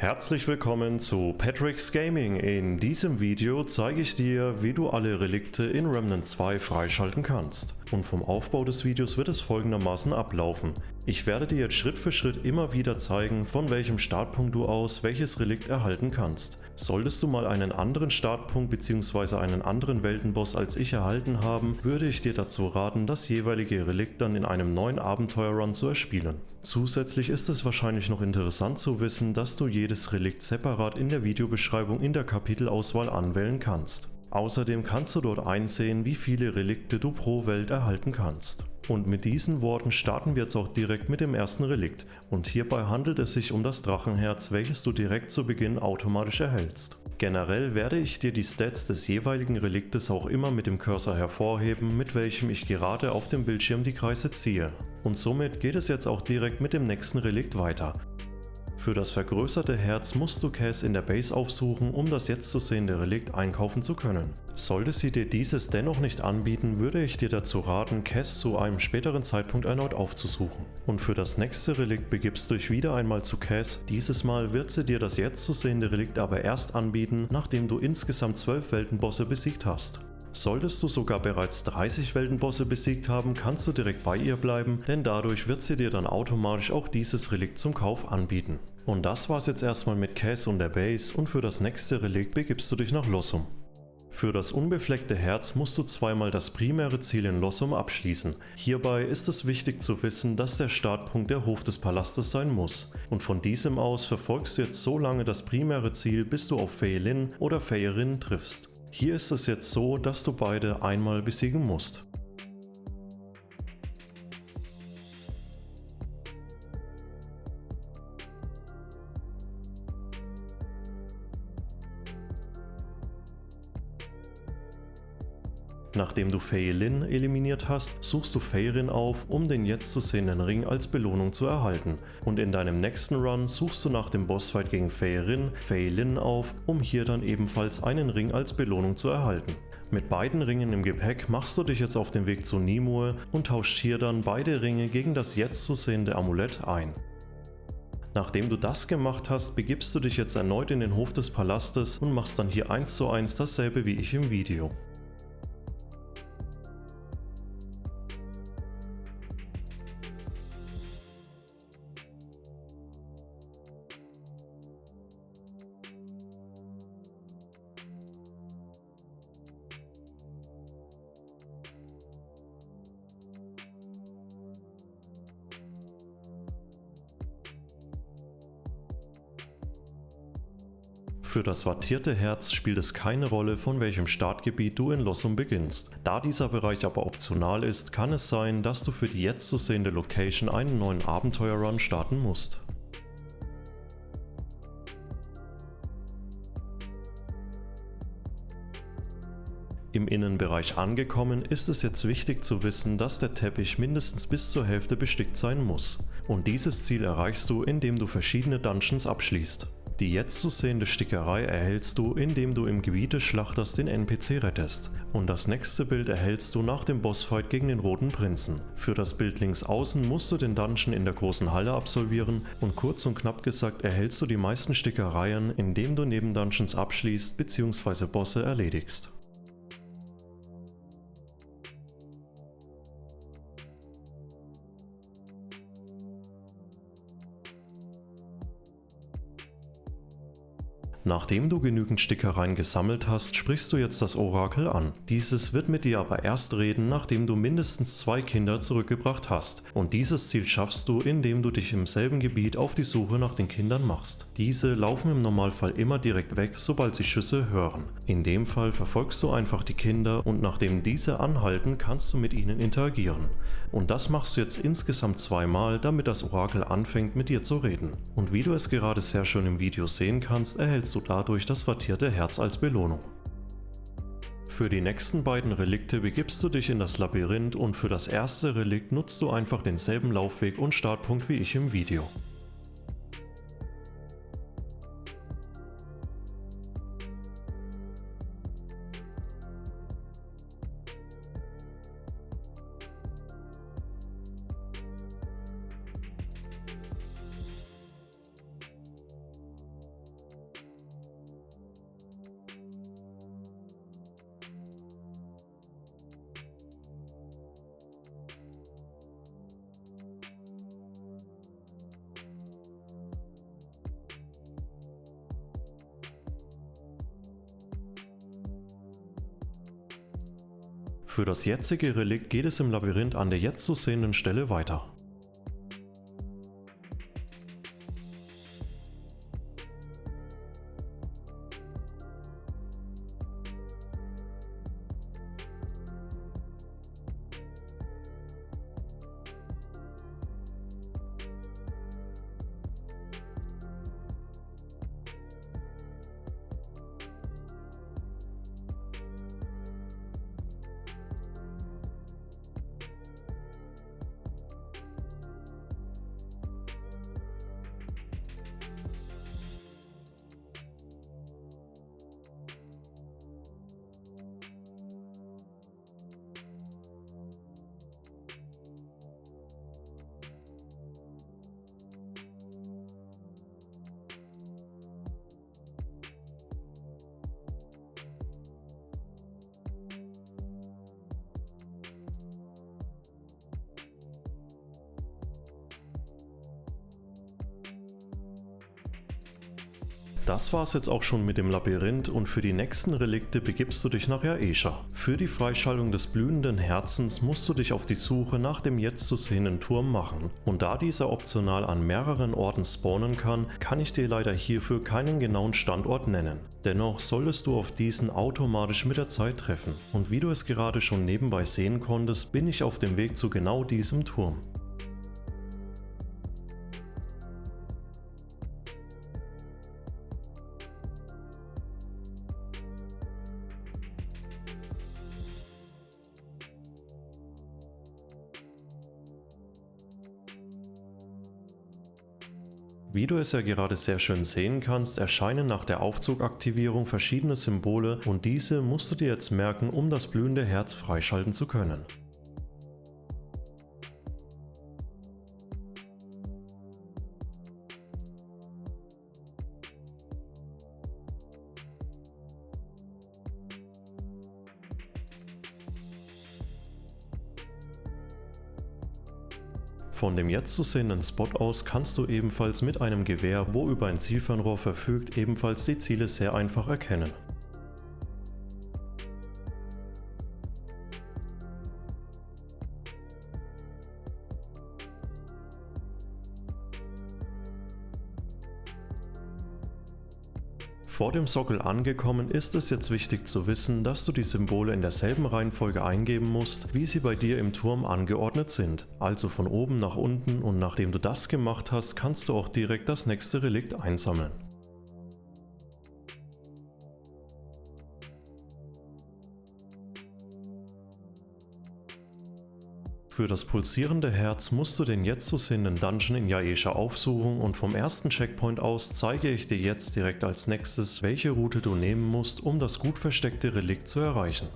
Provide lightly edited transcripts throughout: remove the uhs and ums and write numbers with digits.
Herzlich willkommen zu Patrick's Gaming. In diesem Video zeige ich dir, wie du alle Relikte in Remnant 2 freischalten kannst. Und vom Aufbau des Videos wird es folgendermaßen ablaufen. Ich werde dir jetzt Schritt für Schritt immer wieder zeigen, von welchem Startpunkt du aus welches Relikt erhalten kannst. Solltest du mal einen anderen Startpunkt bzw. einen anderen Weltenboss als ich erhalten haben, würde ich dir dazu raten, das jeweilige Relikt dann in einem neuen Abenteuerrun zu erspielen. Zusätzlich ist es wahrscheinlich noch interessant zu wissen, dass du jedes Relikt separat in der Videobeschreibung in der Kapitelauswahl anwählen kannst. Außerdem kannst du dort einsehen, wie viele Relikte du pro Welt erhalten kannst. Und mit diesen Worten starten wir jetzt auch direkt mit dem ersten Relikt. Und hierbei handelt es sich um das Drachenherz, welches du direkt zu Beginn automatisch erhältst. Generell werde ich dir die Stats des jeweiligen Reliktes auch immer mit dem Cursor hervorheben, mit welchem ich gerade auf dem Bildschirm die Kreise ziehe. Und somit geht es jetzt auch direkt mit dem nächsten Relikt weiter. Für das vergrößerte Herz musst du Cass in der Base aufsuchen, um das jetzt zu sehende Relikt einkaufen zu können. Sollte sie dir dieses dennoch nicht anbieten, würde ich dir dazu raten, Cass zu einem späteren Zeitpunkt erneut aufzusuchen. Und für das nächste Relikt begibst du dich wieder einmal zu Cass. Dieses Mal wird sie dir das jetzt zu sehende Relikt aber erst anbieten, nachdem du insgesamt 12 Weltenbosse besiegt hast. Solltest du sogar bereits 30 Weltenbosse besiegt haben, kannst du direkt bei ihr bleiben, denn dadurch wird sie dir dann automatisch auch dieses Relikt zum Kauf anbieten. Und das war's jetzt erstmal mit Cass und der Base, und für das nächste Relikt begibst du dich nach Lossum. Für das unbefleckte Herz musst du zweimal das primäre Ziel in Lossum abschließen. Hierbei ist es wichtig zu wissen, dass der Startpunkt der Hof des Palastes sein muss. Und von diesem aus verfolgst du jetzt so lange das primäre Ziel, bis du auf Feilin oder Fëyrin triffst. Hier ist es jetzt so, dass du beide einmal besiegen musst. Nachdem du Feilin eliminiert hast, suchst du Fëyrin auf, um den jetzt zu sehenden Ring als Belohnung zu erhalten. Und in deinem nächsten Run suchst du nach dem Bossfight gegen Feilin auf, um hier dann ebenfalls einen Ring als Belohnung zu erhalten. Mit beiden Ringen im Gepäck machst du dich jetzt auf den Weg zu Nimue und tauscht hier dann beide Ringe gegen das jetzt zu sehende Amulett ein. Nachdem du das gemacht hast, begibst du dich jetzt erneut in den Hof des Palastes und machst dann hier 1:1 dasselbe wie ich im Video. Für das wattierte Herz spielt es keine Rolle, von welchem Startgebiet du in Lossum beginnst. Da dieser Bereich aber optional ist, kann es sein, dass du für die jetzt zu sehende Location einen neuen Abenteuerrun starten musst. Im Innenbereich angekommen, ist es jetzt wichtig zu wissen, dass der Teppich mindestens bis zur Hälfte bestickt sein muss. Und dieses Ziel erreichst du, indem du verschiedene Dungeons abschließt. Die jetzt zu sehende Stickerei erhältst du, indem du im Gebiet des Schlachters den NPC rettest. Und das nächste Bild erhältst du nach dem Bossfight gegen den Roten Prinzen. Für das Bild links außen musst du den Dungeon in der großen Halle absolvieren, und kurz und knapp gesagt erhältst du die meisten Stickereien, indem du Nebendungeons abschließt bzw. Bosse erledigst. Nachdem du genügend Stickereien gesammelt hast, sprichst du jetzt das Orakel an. Dieses wird mit dir aber erst reden, nachdem du mindestens 2 Kinder zurückgebracht hast. Und dieses Ziel schaffst du, indem du dich im selben Gebiet auf die Suche nach den Kindern machst. Diese laufen im Normalfall immer direkt weg, sobald sie Schüsse hören. In dem Fall verfolgst du einfach die Kinder, und nachdem diese anhalten, kannst du mit ihnen interagieren. Und das machst du jetzt insgesamt 2-mal, damit das Orakel anfängt mit dir zu reden. Und wie du es gerade sehr schön im Video sehen kannst, erhältst du dadurch das wattierte Herz als Belohnung. Für die nächsten beiden Relikte begibst du dich in das Labyrinth, und für das erste Relikt nutzt du einfach denselben Laufweg und Startpunkt wie ich im Video. Für das jetzige Relikt geht es im Labyrinth an der jetzt zu sehenden Stelle weiter. Das war's jetzt auch schon mit dem Labyrinth und für die nächsten Relikte begibst du dich nach Jaesha. Für die Freischaltung des blühenden Herzens musst du dich auf die Suche nach dem jetzt zu sehenden Turm machen. Und da dieser optional an mehreren Orten spawnen kann ich dir leider hierfür keinen genauen Standort nennen. Dennoch solltest du auf diesen automatisch mit der Zeit treffen. Und wie du es gerade schon nebenbei sehen konntest, bin ich auf dem Weg zu genau diesem Turm. Wie du es ja gerade sehr schön sehen kannst, erscheinen nach der Aufzugaktivierung verschiedene Symbole und diese musst du dir jetzt merken, um das blühende Herz freischalten zu können. Von dem jetzt zu sehenden Spot aus kannst du ebenfalls mit einem Gewehr, wo über ein Zielfernrohr verfügt, ebenfalls die Ziele sehr einfach erkennen. Vor dem Sockel angekommen ist es jetzt wichtig zu wissen, dass du die Symbole in derselben Reihenfolge eingeben musst, wie sie bei dir im Turm angeordnet sind. Also von oben nach unten, und nachdem du das gemacht hast, kannst du auch direkt das nächste Relikt einsammeln. Für das pulsierende Herz musst du den jetzt zu sehenden Dungeon in Jaesha aufsuchen und vom ersten Checkpoint aus zeige ich dir jetzt direkt als nächstes, welche Route du nehmen musst, um das gut versteckte Relikt zu erreichen.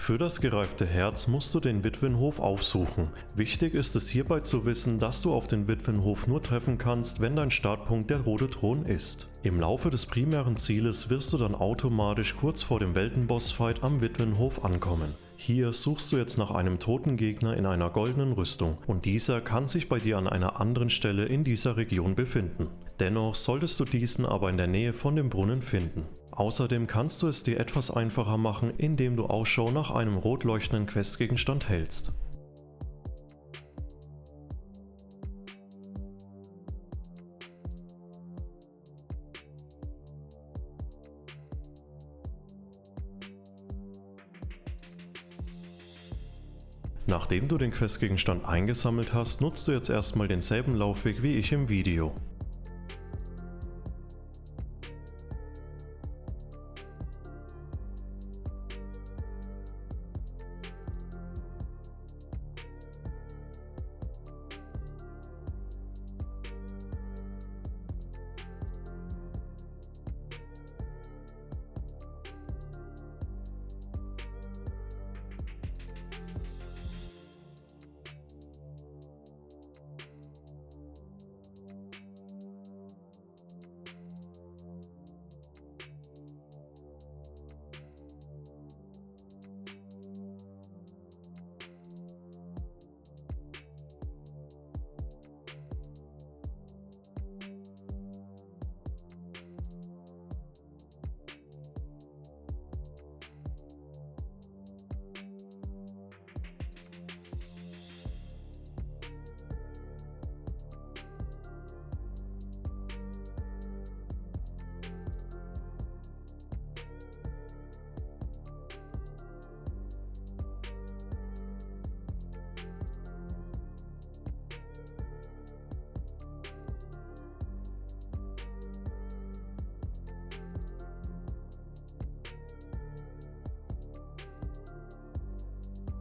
Für das gereifte Herz musst du den Witwenhof aufsuchen. Wichtig ist es hierbei zu wissen, dass du auf den Witwenhof nur treffen kannst, wenn dein Startpunkt der rote Thron ist. Im Laufe des primären Zieles wirst du dann automatisch kurz vor dem Weltenbossfight am Witwenhof ankommen. Hier suchst du jetzt nach einem toten Gegner in einer goldenen Rüstung und dieser kann sich bei dir an einer anderen Stelle in dieser Region befinden. Dennoch solltest du diesen aber in der Nähe von dem Brunnen finden. Außerdem kannst du es dir etwas einfacher machen, indem du Ausschau nach einem rot leuchtenden Questgegenstand hältst. Nachdem du den Questgegenstand eingesammelt hast, nutzt du jetzt erstmal denselben Laufweg wie ich im Video.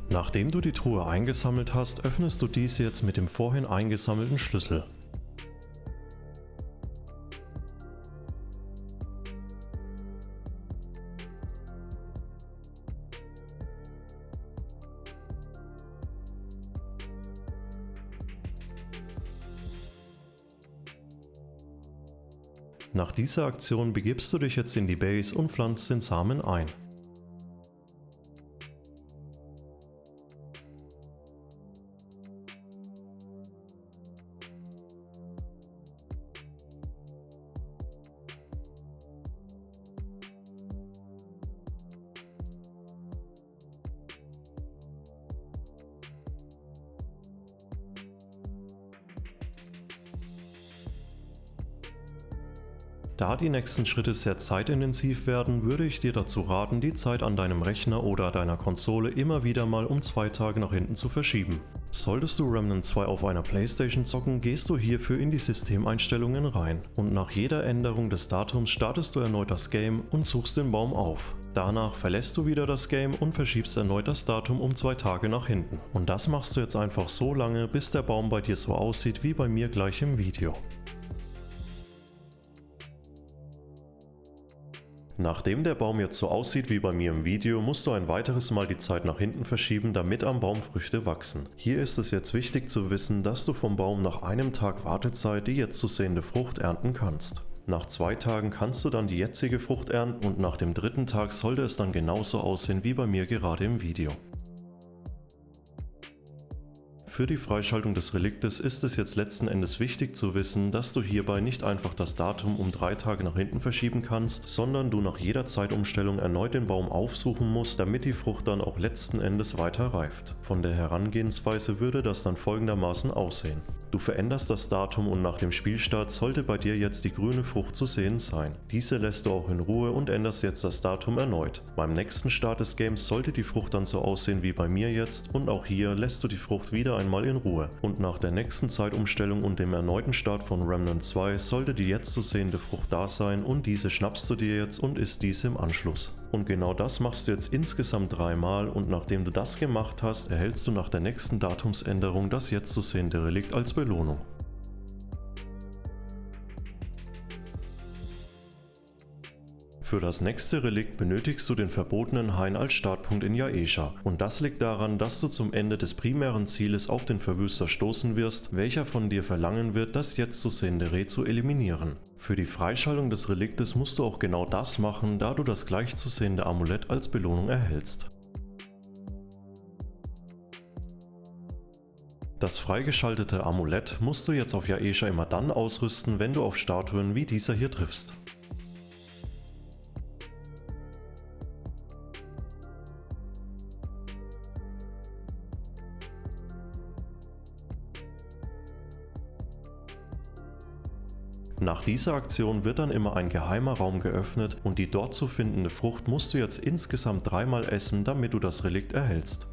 Nachdem du die Truhe eingesammelt hast, öffnest du diese jetzt mit dem vorhin eingesammelten Schlüssel. Nach dieser Aktion begibst du dich jetzt in die Base und pflanzt den Samen ein. Da die nächsten Schritte sehr zeitintensiv werden, würde ich dir dazu raten, die Zeit an deinem Rechner oder deiner Konsole immer wieder mal um 2 Tage nach hinten zu verschieben. Solltest du Remnant 2 auf einer Playstation zocken, gehst du hierfür in die Systemeinstellungen rein und nach jeder Änderung des Datums startest du erneut das Game und suchst den Baum auf. Danach verlässt du wieder das Game und verschiebst erneut das Datum um 2 Tage nach hinten. Und das machst du jetzt einfach so lange, bis der Baum bei dir so aussieht wie bei mir gleich im Video. Nachdem der Baum jetzt so aussieht wie bei mir im Video, musst du ein weiteres Mal die Zeit nach hinten verschieben, damit am Baum Früchte wachsen. Hier ist es jetzt wichtig zu wissen, dass du vom Baum nach einem Tag Wartezeit die jetzt zu sehende Frucht ernten kannst. Nach 2 Tagen kannst du dann die jetzige Frucht ernten und nach dem 3. Tag sollte es dann genauso aussehen wie bei mir gerade im Video. Für die Freischaltung des Reliktes ist es jetzt letzten Endes wichtig zu wissen, dass du hierbei nicht einfach das Datum um 3 Tage nach hinten verschieben kannst, sondern du nach jeder Zeitumstellung erneut den Baum aufsuchen musst, damit die Frucht dann auch letzten Endes weiter reift. Von der Herangehensweise würde das dann folgendermaßen aussehen. Du veränderst das Datum und nach dem Spielstart sollte bei dir jetzt die grüne Frucht zu sehen sein. Diese lässt du auch in Ruhe und änderst jetzt das Datum erneut. Beim nächsten Start des Games sollte die Frucht dann so aussehen wie bei mir jetzt und auch hier lässt du die Frucht wieder einmal in Ruhe. Und nach der nächsten Zeitumstellung und dem erneuten Start von Remnant 2 sollte die jetzt zu sehende Frucht da sein und diese schnappst du dir jetzt und isst diese im Anschluss. Und genau das machst du jetzt insgesamt 3 Mal und nachdem du das gemacht hast, erhältst du nach der nächsten Datumsänderung das jetzt zu sehende Relikt als Belohnung. Für das nächste Relikt benötigst du den verbotenen Hain als Startpunkt in Yaesha, und das liegt daran, dass du zum Ende des primären Zieles auf den Verwüster stoßen wirst, welcher von dir verlangen wird, das jetzt zu sehende Reh zu eliminieren. Für die Freischaltung des Reliktes musst du auch genau das machen, da du das gleich zu sehende Amulett als Belohnung erhältst. Das freigeschaltete Amulett musst du jetzt auf Yaesha immer dann ausrüsten, wenn du auf Statuen wie dieser hier triffst. Nach dieser Aktion wird dann immer ein geheimer Raum geöffnet und die dort zu findende Frucht musst du jetzt insgesamt 3-mal essen, damit du das Relikt erhältst.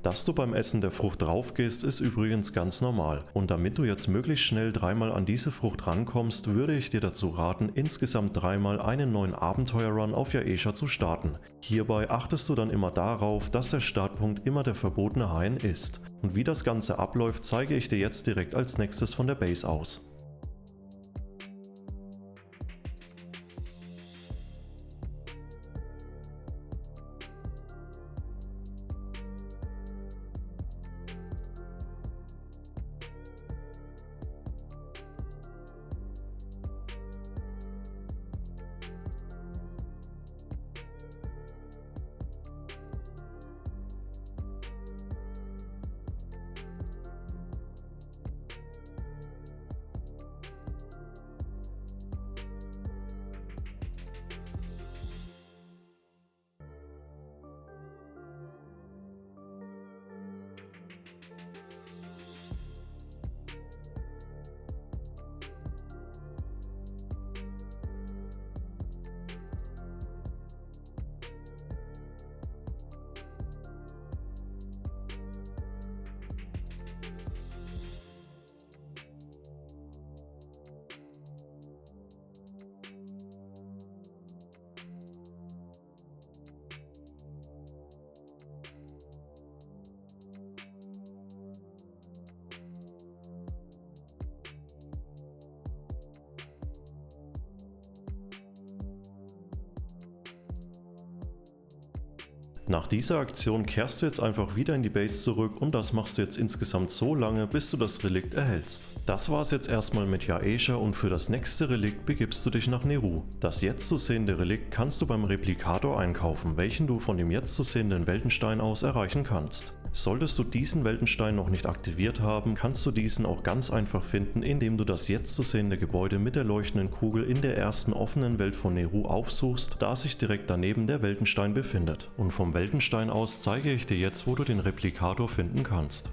Dass du beim Essen der Frucht draufgehst, ist übrigens ganz normal, und damit du jetzt möglichst schnell 3-mal an diese Frucht rankommst, würde ich dir dazu raten, insgesamt 3-mal einen neuen Abenteuer-Run auf Yaesha zu starten. Hierbei achtest du dann immer darauf, dass der Startpunkt immer der verbotene Hain ist. Und wie das Ganze abläuft, zeige ich dir jetzt direkt als nächstes von der Base aus. Nach dieser Aktion kehrst du jetzt einfach wieder in die Base zurück und das machst du jetzt insgesamt so lange, bis du das Relikt erhältst. Das war es jetzt erstmal mit Yaesha und für das nächste Relikt begibst du dich nach Neru. Das jetzt zu sehende Relikt kannst du beim Replikator einkaufen, welchen du von dem jetzt zu sehenden Weltenstein aus erreichen kannst. Solltest du diesen Weltenstein noch nicht aktiviert haben, kannst du diesen auch ganz einfach finden, indem du das jetzt zu sehende Gebäude mit der leuchtenden Kugel in der ersten offenen Welt von Neru aufsuchst, da sich direkt daneben der Weltenstein befindet. Und vom Weltenstein aus zeige ich dir jetzt, wo du den Replikator finden kannst.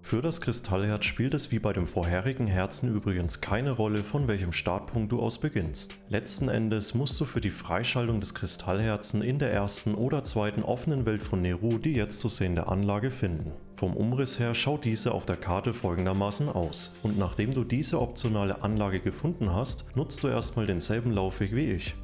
Für das Kristallherz spielt es wie bei dem vorherigen Herzen übrigens keine Rolle, von welchem Startpunkt du aus beginnst. Letzten Endes musst du für die Freischaltung des Kristallherzen in der ersten oder zweiten offenen Welt von Neru die jetzt zu sehende Anlage finden. Vom Umriss her schaut diese auf der Karte folgendermaßen aus, und nachdem du diese optionale Anlage gefunden hast, nutzt du erstmal denselben Laufweg wie ich.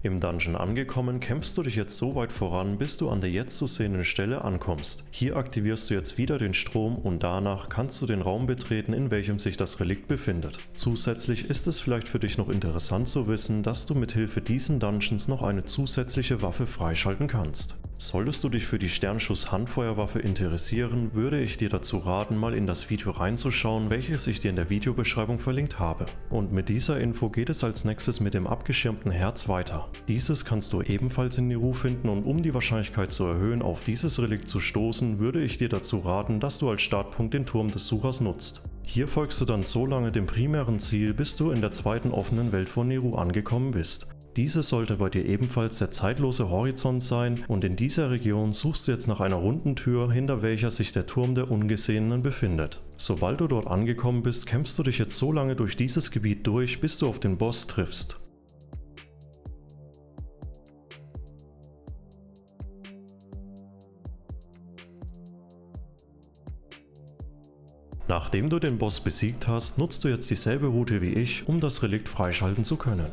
Im Dungeon angekommen, kämpfst du dich jetzt so weit voran, bis du an der jetzt zu sehenden Stelle ankommst. Hier aktivierst du jetzt wieder den Strom und danach kannst du den Raum betreten, in welchem sich das Relikt befindet. Zusätzlich ist es vielleicht für dich noch interessant zu wissen, dass du mit Hilfe diesen Dungeons noch eine zusätzliche Waffe freischalten kannst. Solltest du dich für die Sternschuss-Handfeuerwaffe interessieren, würde ich dir dazu raten, mal in das Video reinzuschauen, welches ich dir in der Videobeschreibung verlinkt habe. Und mit dieser Info geht es als nächstes mit dem abgeschirmten Herz weiter. Dieses kannst du ebenfalls in Nehru finden und um die Wahrscheinlichkeit zu erhöhen, auf dieses Relikt zu stoßen, würde ich dir dazu raten, dass du als Startpunkt den Turm des Suchers nutzt. Hier folgst du dann so lange dem primären Ziel, bis du in der zweiten offenen Welt von Nehru angekommen bist. Diese sollte bei dir ebenfalls der zeitlose Horizont sein und in dieser Region suchst du jetzt nach einer runden Tür, hinter welcher sich der Turm der Ungesehenen befindet. Sobald du dort angekommen bist, kämpfst du dich jetzt so lange durch dieses Gebiet durch, bis du auf den Boss triffst. Nachdem du den Boss besiegt hast, nutzt du jetzt dieselbe Route wie ich, um das Relikt freischalten zu können.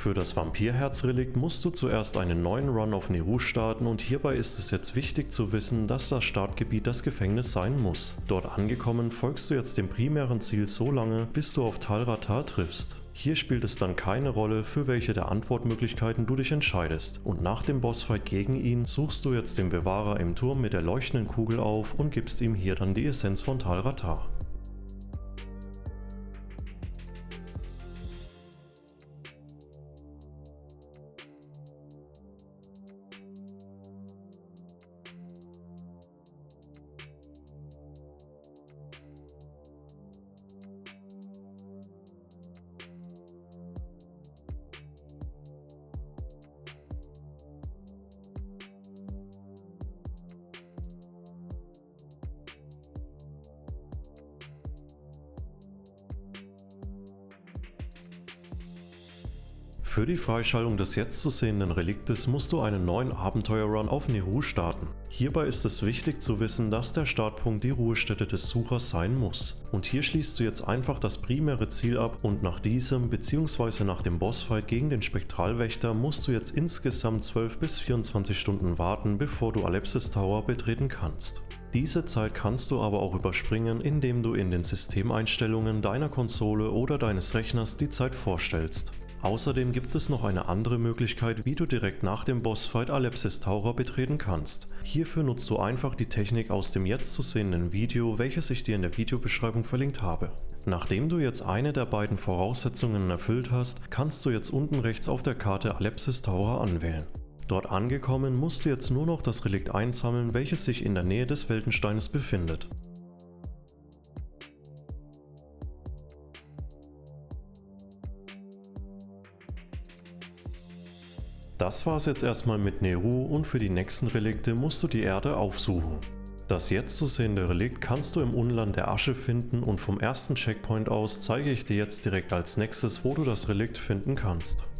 Für das Vampirherz-Relikt musst du zuerst einen neuen Run auf Nehru starten und hierbei ist es jetzt wichtig zu wissen, dass das Startgebiet das Gefängnis sein muss. Dort angekommen folgst du jetzt dem primären Ziel so lange, bis du auf Tal Ratha triffst. Hier spielt es dann keine Rolle, für welche der Antwortmöglichkeiten du dich entscheidest und nach dem Bossfight gegen ihn suchst du jetzt den Bewahrer im Turm mit der leuchtenden Kugel auf und gibst ihm hier dann die Essenz von Tal Ratha. Für die Freischaltung des jetzt zu sehenden Reliktes musst du einen neuen Abenteuer-Run auf Nehru starten. Hierbei ist es wichtig zu wissen, dass der Startpunkt die Ruhestätte des Suchers sein muss. Und hier schließt du jetzt einfach das primäre Ziel ab und nach diesem bzw. nach dem Bossfight gegen den Spektralwächter musst du jetzt insgesamt 12 bis 24 Stunden warten, bevor du Alepsis Tower betreten kannst. Diese Zeit kannst du aber auch überspringen, indem du in den Systemeinstellungen deiner Konsole oder deines Rechners die Zeit vorstellst. Außerdem gibt es noch eine andere Möglichkeit, wie du direkt nach dem Bossfight Alepsis Taura betreten kannst. Hierfür nutzt du einfach die Technik aus dem jetzt zu sehenden Video, welches ich dir in der Videobeschreibung verlinkt habe. Nachdem du jetzt eine der beiden Voraussetzungen erfüllt hast, kannst du jetzt unten rechts auf der Karte Alepsis Taura anwählen. Dort angekommen musst du jetzt nur noch das Relikt einsammeln, welches sich in der Nähe des Weltensteines befindet. Das war's jetzt erstmal mit Neru und für die nächsten Relikte musst du die Erde aufsuchen. Das jetzt zu sehende Relikt kannst du im Unland der Asche finden und vom ersten Checkpoint aus zeige ich dir jetzt direkt als nächstes, wo du das Relikt finden kannst.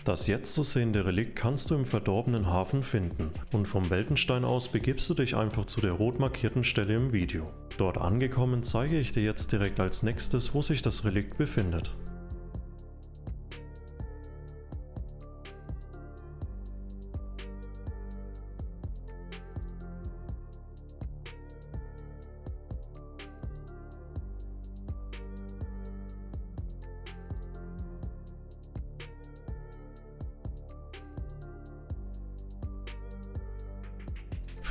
Das jetzt zu sehende Relikt kannst du im verdorbenen Hafen finden und vom Weltenstein aus begibst du dich einfach zu der rot markierten Stelle im Video. Dort angekommen zeige ich dir jetzt direkt als nächstes, wo sich das Relikt befindet.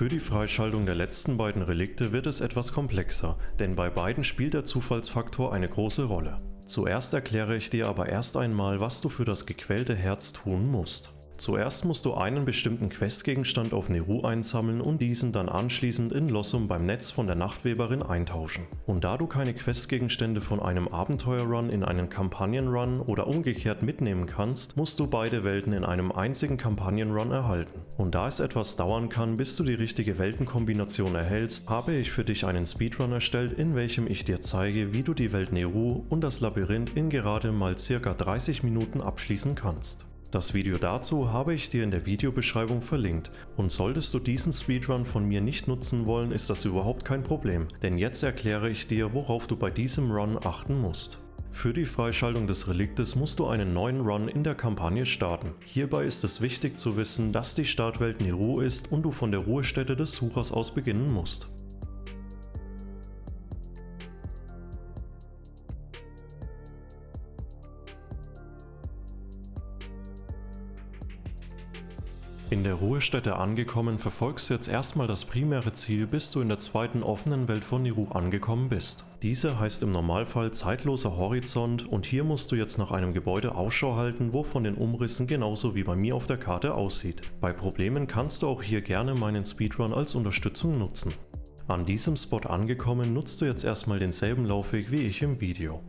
Für die Freischaltung der letzten beiden Relikte wird es etwas komplexer, denn bei beiden spielt der Zufallsfaktor eine große Rolle. Zuerst erkläre ich dir aber erst einmal, was du für das gequälte Herz tun musst. Zuerst musst du einen bestimmten Questgegenstand auf Neru einsammeln und diesen dann anschließend in Lossum beim Netz von der Nachtweberin eintauschen. Und da du keine Questgegenstände von einem Abenteuerrun in einen Kampagnenrun oder umgekehrt mitnehmen kannst, musst du beide Welten in einem einzigen Kampagnenrun erhalten. Und da es etwas dauern kann, bis du die richtige Weltenkombination erhältst, habe ich für dich einen Speedrun erstellt, in welchem ich dir zeige, wie du die Welt Neru und das Labyrinth in gerade mal ca. 30 Minuten abschließen kannst. Das Video dazu habe ich dir in der Videobeschreibung verlinkt und solltest du diesen Speedrun von mir nicht nutzen wollen, ist das überhaupt kein Problem, denn jetzt erkläre ich dir, worauf du bei diesem Run achten musst. Für die Freischaltung des Reliktes musst du einen neuen Run in der Kampagne starten. Hierbei ist es wichtig zu wissen, dass die Startwelt Neru ist und du von der Ruhestätte des Suchers aus beginnen musst. In der Ruhestätte angekommen, verfolgst du jetzt erstmal das primäre Ziel, bis du in der zweiten offenen Welt von Neru angekommen bist. Diese heißt im Normalfall Zeitloser Horizont und hier musst du jetzt nach einem Gebäude Ausschau halten, wo von den Umrissen genauso wie bei mir auf der Karte aussieht. Bei Problemen kannst du auch hier gerne meinen Speedrun als Unterstützung nutzen. An diesem Spot angekommen, nutzt du jetzt erstmal denselben Laufweg wie ich im Video.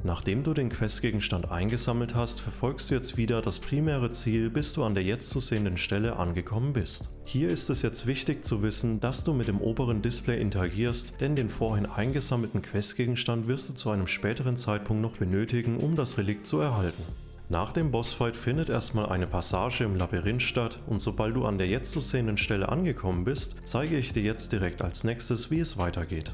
Nachdem du den Questgegenstand eingesammelt hast, verfolgst du jetzt wieder das primäre Ziel, bis du an der jetzt zu sehenden Stelle angekommen bist. Hier ist es jetzt wichtig zu wissen, dass du mit dem oberen Display interagierst, denn den vorhin eingesammelten Questgegenstand wirst du zu einem späteren Zeitpunkt noch benötigen, um das Relikt zu erhalten. Nach dem Bossfight findet erstmal eine Passage im Labyrinth statt und sobald du an der jetzt zu sehenden Stelle angekommen bist, zeige ich dir jetzt direkt als nächstes, wie es weitergeht.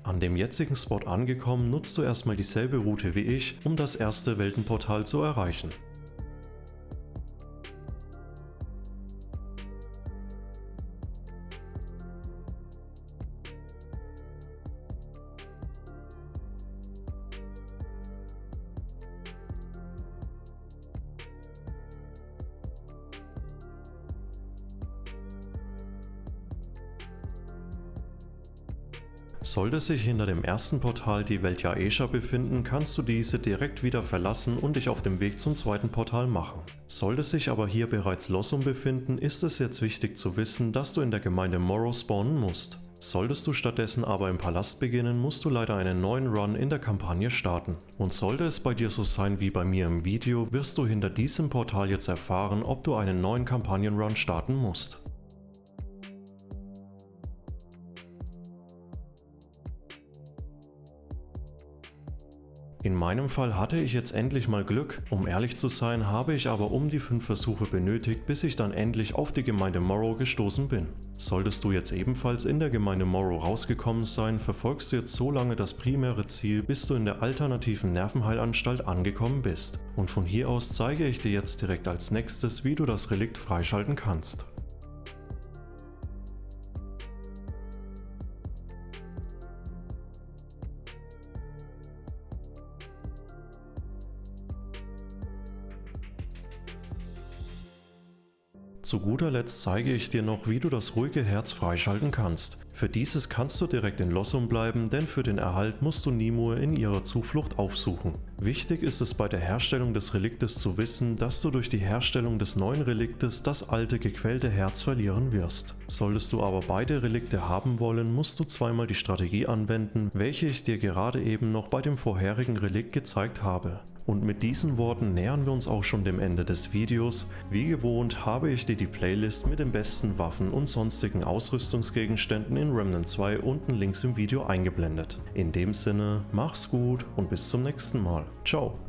An dem jetzigen Spot angekommen, nutzt du erstmal dieselbe Route wie ich, um das erste Weltenportal zu erreichen. Sollte sich hinter dem ersten Portal die Welt Yaesha befinden, kannst du diese direkt wieder verlassen und dich auf dem Weg zum zweiten Portal machen. Sollte sich aber hier bereits Lossum befinden, ist es jetzt wichtig zu wissen, dass du in der Gemeinde Morrow spawnen musst. Solltest du stattdessen aber im Palast beginnen, musst du leider einen neuen Run in der Kampagne starten. Und sollte es bei dir so sein wie bei mir im Video, wirst du hinter diesem Portal jetzt erfahren, ob du einen neuen Kampagnenrun starten musst. In meinem Fall hatte ich jetzt endlich mal Glück. Um ehrlich zu sein, habe ich aber um die 5 Versuche benötigt, bis ich dann endlich auf die Gemeinde Morrow gestoßen bin. Solltest du jetzt ebenfalls in der Gemeinde Morrow rausgekommen sein, verfolgst du jetzt so lange das primäre Ziel, bis du in der alternativen Nervenheilanstalt angekommen bist. Und von hier aus zeige ich dir jetzt direkt als nächstes, wie du das Relikt freischalten kannst. Zu guter Letzt zeige ich dir noch, wie du das ruhige Herz freischalten kannst. Für dieses kannst du direkt in Lossum bleiben, denn für den Erhalt musst du Nimue in ihrer Zuflucht aufsuchen. Wichtig ist es bei der Herstellung des Reliktes zu wissen, dass du durch die Herstellung des neuen Reliktes das alte gequälte Herz verlieren wirst. Solltest du aber beide Relikte haben wollen, musst du zweimal die Strategie anwenden, welche ich dir gerade eben noch bei dem vorherigen Relikt gezeigt habe. Und mit diesen Worten nähern wir uns auch schon dem Ende des Videos. Wie gewohnt habe ich dir die Playlist mit den besten Waffen und sonstigen Ausrüstungsgegenständen in Remnant 2 unten links im Video eingeblendet. In dem Sinne, mach's gut und bis zum nächsten Mal. Ciao.